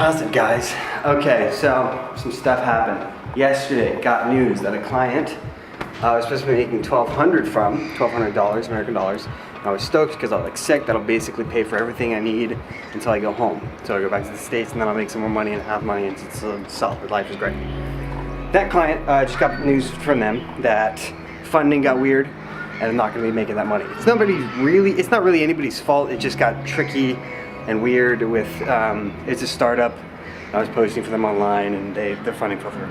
How's it, guys? Okay, so some stuff happened. Yesterday, got news that a client I was supposed to be making $1,200 American dollars. I was stoked because I was like sick. That'll basically pay for everything I need until I go home. So I go back to the States and then I'll make some more money and have money and it's solid. Life is great. That client, just got news from them that funding got weird and I'm not going to be making that money. It's not really anybody's fault. It just got tricky and weird with, it's a startup. I was posting for them online and their funding fell through.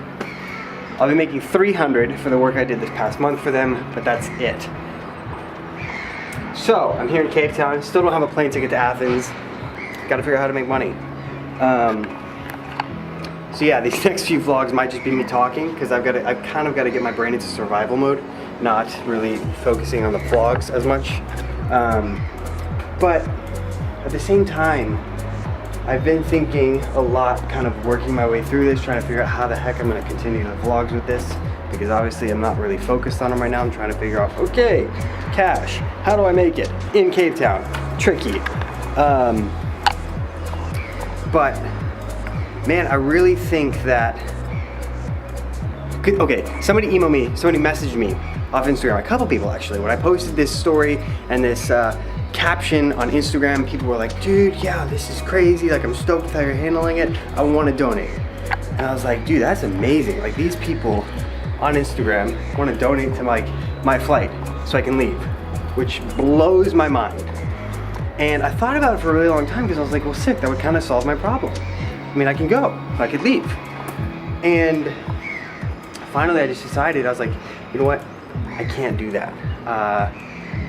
I'll be making $300 for the work I did this past month for them, but that's it. So I'm here in Cape Town, still don't have a plane ticket to Athens. Got to figure out how to make money. So yeah, these next few vlogs might just be me talking because I've kind of got to get my brain into survival mode, not really focusing on the vlogs as much. But at the same time, I've been thinking a lot, kind of working my way through this, trying to figure out how the heck I'm going to continue the vlogs with this, because obviously I'm not really focused on them right now. I'm trying to figure out, okay, cash, how do I make it in Cape Town? Tricky. But man, I really think that, okay, somebody emailed me, somebody messaged me off Instagram, a couple people actually, when I posted this story and this caption on Instagram, people were like, dude, yeah, this is crazy, like I'm stoked with how you're handling it, I want to donate. And I was like, dude, that's amazing. Like these people on Instagram want to donate to my flight so I can leave, which blows my mind. And I thought about it for a really long time because I was like, well, sick, that would kind of solve my problem. I mean, I can go, I could leave. And finally I just decided, I was like, you know what, I can't do that.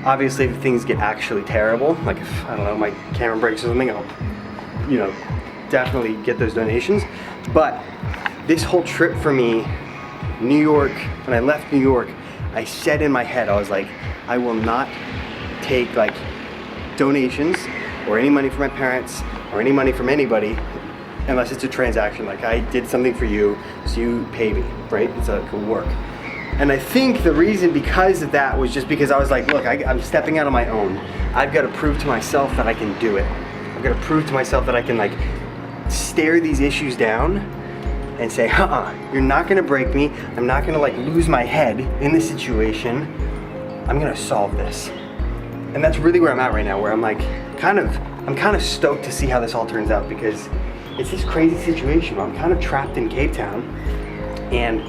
Obviously, if things get actually terrible, like if, I don't know, my camera breaks or something, I'll, definitely get those donations. But this whole trip for me, New York, when I left New York, I said in my head, I was like, I will not take like donations or any money from my parents or any money from anybody unless it's a transaction. Like I did something for you, so you pay me, right? It's a good work. And I think the reason because of that was just because I was like, look, I'm stepping out on my own. I've got to prove to myself that I can do it. I've got to prove to myself that I can like stare these issues down and say, you're not gonna break me. I'm not gonna like lose my head in this situation. I'm gonna solve this. And that's really where I'm at right now, where I'm like, I'm kind of stoked to see how this all turns out because it's this crazy situation where I'm kind of trapped in Cape Town and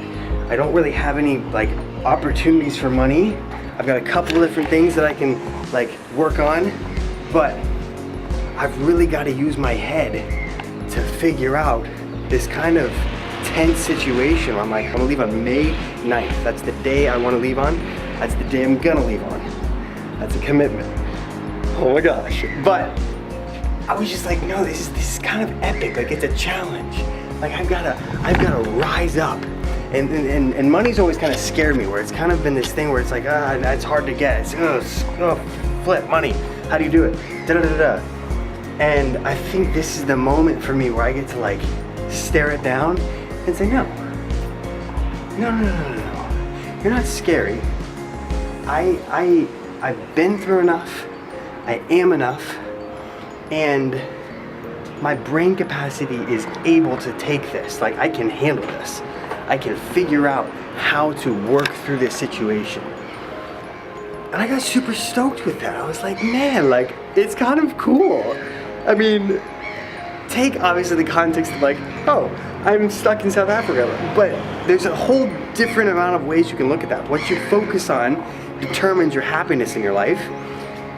I don't really have any like opportunities for money. I've got a couple of different things that I can like work on, but I've really got to use my head to figure out this kind of tense situation. I'm like, I'm gonna leave on May 9th. That's the day I want to leave on. That's the day I'm gonna leave on. That's a commitment. Oh my gosh. But I was just like, no, this is kind of epic. Like it's a challenge. Like I've gotta rise up. And money's always kind of scared me, where it's kind of been this thing where it's like, it's hard to get. It's, flip money. How do you do it? Da-da-da-da. And I think this is the moment for me where I get to like stare it down and say, no. You're not scary. I've been through enough. I am enough. And my brain capacity is able to take this. Like I can handle this. I can figure out how to work through this situation. And I got super stoked with that. I was like, man, like, it's kind of cool. I mean, take obviously the context of like, oh, I'm stuck in South Africa. But there's a whole different amount of ways you can look at that. What you focus on determines your happiness in your life.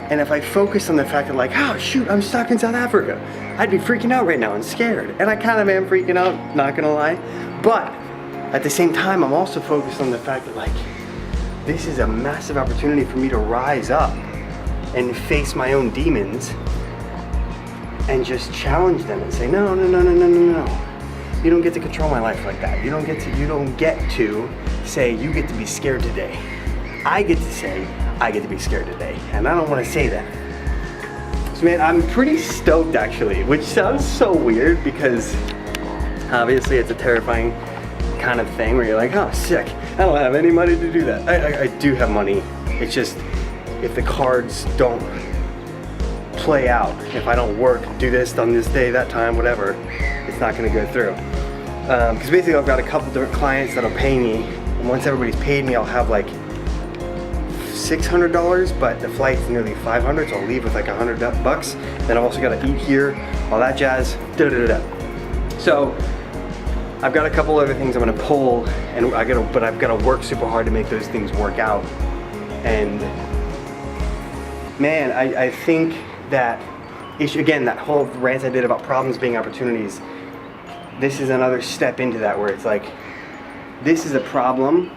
And if I focus on the fact that like, oh shoot, I'm stuck in South Africa, I'd be freaking out right now and scared. And I kind of am freaking out, not gonna lie. But at the same time, I'm also focused on the fact that like, this is a massive opportunity for me to rise up and face my own demons and just challenge them and say, no. You don't get to control my life like that. You don't get to say, you get to be scared today. I get to say, I get to be scared today. And I don't want to say that. So man, I'm pretty stoked actually, which sounds so weird because obviously it's a terrifying kind of thing where you're like, oh, sick. I don't have any money to do that. I do have money. It's just if the cards don't play out. If I don't work, do this on this day, that time, whatever, it's not gonna go through. Because basically I've got a couple different clients that'll pay me, and once everybody's paid me, I'll have like $600, but the flight's nearly 500, so I'll leave with like $100 bucks. Then I've also got to eat here, all that jazz, So I've got a couple other things I'm gonna pull, and but I've got to work super hard to make those things work out. And man, I think that issue, again, that whole rant I did about problems being opportunities, this is another step into that, where it's like, this is a problem,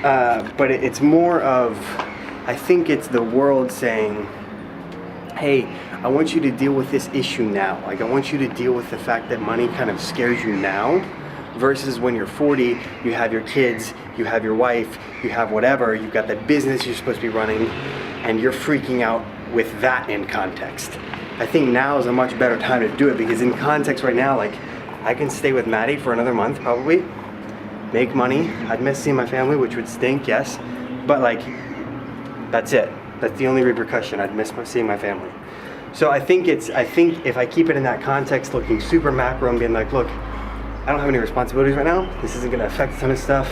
but it's more of, I think it's the world saying, hey, I want you to deal with this issue now. Like, I want you to deal with the fact that money kind of scares you now, versus when you're 40, you have your kids, you have your wife, you have whatever, you've got that business you're supposed to be running, and you're freaking out with that in context. I think now is a much better time to do it, because in context right now, like, I can stay with Maddie for another month probably, make money. I'd miss seeing my family, which would stink, yes, but like, that's it. That's the only repercussion. I'd miss seeing my family. So I think if I keep it in that context, looking super macro and being like, look, I don't have any responsibilities right now. This isn't gonna affect a ton of stuff.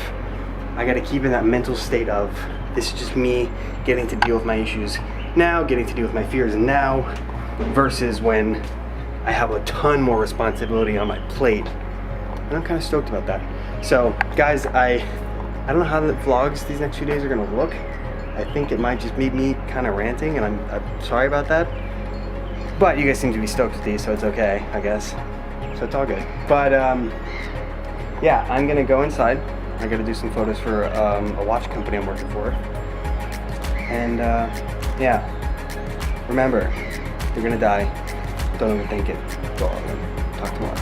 I gotta keep in that mental state of, this is just me getting to deal with my issues now, getting to deal with my fears now, versus when I have a ton more responsibility on my plate. And I'm kind of stoked about that. So guys, I don't know how the vlogs these next few days are gonna look. I think it might just be me kind of ranting, and I'm sorry about that. But you guys seem to be stoked with these, so it's okay, I guess. So it's all good. But yeah, I'm gonna go inside. I gotta do some photos for a watch company I'm working for. And yeah, remember, you're gonna die. Don't overthink it. Go all in. Talk tomorrow.